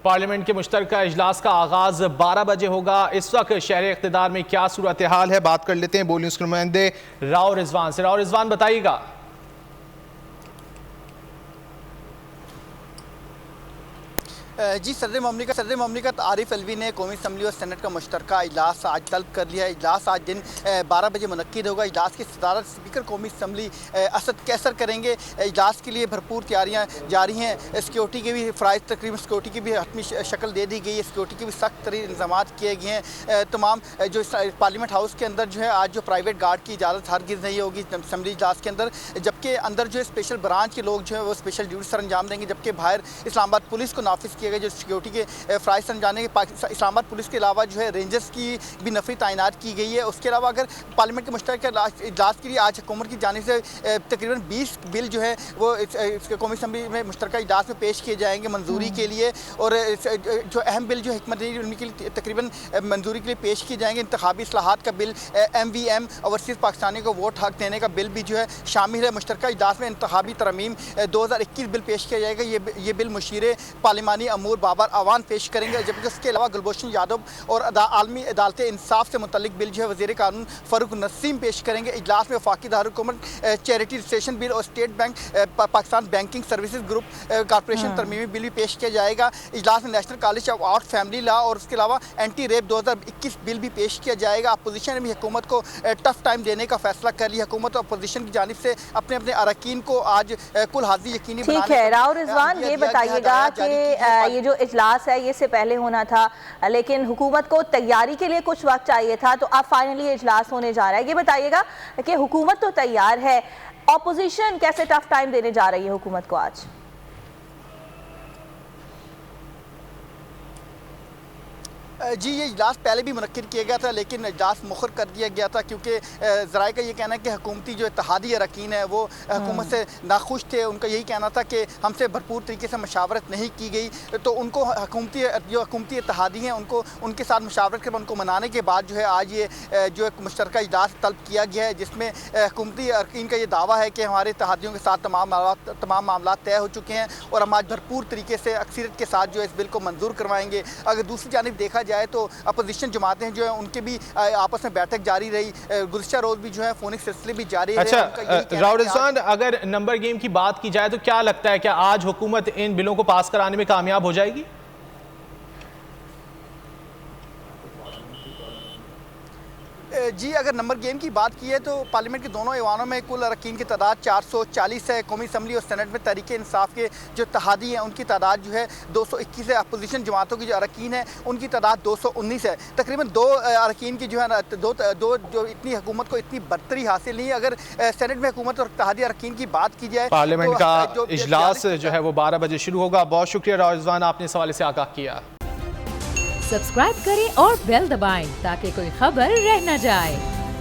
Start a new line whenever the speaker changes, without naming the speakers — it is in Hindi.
पार्लियामेंट के मुश्तरका इजलास का आगाज 12 बजे होगा। इस वक्त शहर इख्तिदार में क्या सूरत हाल है, बात कर लेते हैं बोल न्यूज़ के नुमाइंदे राव रिजवान से। राव रिजवान, बताइएगा।
जी, सदर ममलिकत आरिफ अलवी ने कौमी असम्बली और सेनेट का मुश्तरका इजलास आज तलब कर लिया है। इजलास आज दिन 12 बजे मुनक्किद होगा। इजलास की सदारत स्पीकर कौमी असम्बली असद कैसर करेंगे। इजलास के लिए भरपूर तैयारियाँ जारी हैं। सिक्योरिटी के भी फ़राइज़, तकरीबन सिक्योरिटी की भी हतमी शक्ल दे दी गई है। सिक्योरिटी के भी सख्त तरीन इंतजाम किए गए हैं। तमाम जो पार्लियामेंट हाउस के अंदर जो है आज जो प्राइवेट गार्ड की इजाज़त हरगिज़ नहीं होगी असम्बली इजलास के अंदर, जबकि अंदर जो है स्पेशल ब्रांच के लोग जो है वो स्पेशल ड्यूटी सर अंजाम देंगे, जबकि बाहर इस्लामाबाद पुलिस को नाफिज किया गया जो सिक्योरिटी के फ़राइज़ समझाने के। इस्लामाबाद पुलिस के अलावा जो है रेंजर्स की भी नफरी तैनात की गई है। उसके अलावा अगर पार्लियामेंट के मुश्तरका इजलास के लिए आज हुकूमत की जानिब से तकरीबन 20 बिल जो है वो कौमी असम्बली में मुश्तरका इजलास में पेश किए जाएंगे मंजूरी के लिए, और जो अहम बिल जो हिकमत उनके लिए तकरीबन मंजूरी के लिए पेश किए जाएंगे। इंतखाबी इस्लाहात का बिल, MVM ओवरसीज़ पाकिस्तानी को वोट हक देने का बिल भी जो है शामिल है। मुश्तरका इजलास में इंतखाबी तरमीम 2021 बिल पेश किया जाएगा। ये बिल मुशीर पार्लिमानी अमूर बाबर आवान पेश करेंगे, जबकि उसके अलावा गुलभूषण यादव और आलमी अदालत इंसाफ से मुतल्लिक बिल जो है वज़ीर कानून फ़ारूक नसीम पेश करेंगे। इजलास में वफाकी दारुलहुकूमत चैरिटी रजिस्ट्रेशन बिल और State Bank Pakistan banking services group corporation तरमीमी बिल भी पेश किया जाएगा। इजलास में National College of Art family law और उसके अलावा एंटी रेप 2021 बिल भी पेश किया जाएगा। अपोजिशन ने भी हुकूमत को टफ टाइम देने का फैसला कर लिया। हुकूमत और अपोजिशन की जानिब से अपने अपने अरकान को आज कुल हाजिरी यकीनी बनाने।
ठीक है राव रिजवान, ये बताइएगा कि ये जो इजलास है ये इससे पहले होना था, लेकिन हुकूमत को तैयारी के लिए कुछ वक्त चाहिए था, तो अब फाइनली इजलास होने जा रहा है। ये बताइएगा कि हुकूमत तो तैयार है, ऑपोजिशन कैसे टफ टाइम देने जा रही है हुकूमत को आज?
जी, ये इजलास पहले भी मुनक्किद किया गया था, लेकिन इजलास मुखर कर दिया गया था क्योंकि ज़राए का ये कहना है कि हुकूमती जो इत्तेहादी अरकान है वो हुकूमत से नाखुश थे। उनका यही कहना था कि हमसे भरपूर तरीके से मशावरत नहीं की गई, तो उनको हुकूमती इत्तेहादी हैं उनको उनके साथ मशावरत कर उनको मनाने के बाद जो है आज ये जो एक मुश्तरका इजलास तलब किया गया है, जिसमें हुकूमती अरकान का ये दावा है कि हमारे इत्तेहादियों के साथ तमाम मामला तय हो चुके हैं और हम आज भरपूर तरीके से अक्सरियत के साथ जो है इस बिल को मंजूर करवाएंगे। अगर दूसरी जानिब देखा जाए तो अपोजिशन जमातें जो है उनके भी आपस में बैठक जारी रही, गुज़िश्ता रोज भी जो है फोनिक सिलसिले भी जारी रहे।
अच्छा राव रिजवान, अगर नंबर गेम की बात की जाए तो क्या लगता है कि आज हुकूमत इन बिलों को पास कराने में कामयाब हो जाएगी?
जी, अगर नंबर गेम की बात की है तो पार्लियामेंट के दोनों ऐवानों में कुल अरकान की तादाद 440 है। कौमी असम्बली और सेनेट में तहरीक इंसाफ के जो इत्तेहादी हैं उनकी तादाद जो है 221 है। अपोजिशन जमातों की जो अरकान है उनकी तादाद 219 है। तकरीबन दो अरकान की जो है दो जो इतनी हुकूमत को इतनी बरतरी हासिल नहीं है। अगर सेनेट में हुकूमत और इत्तेहादी अरकान की बात की जाए,
पार्लियामेंट का इजलास जो है वो 12 बजे शुरू होगा। बहुत शुक्रिया राव रिजवान, आपने इस हवाले से आगाह किया।
सब्सक्राइब करें और बेल दबाएं ताकि कोई खबर रह न जाए।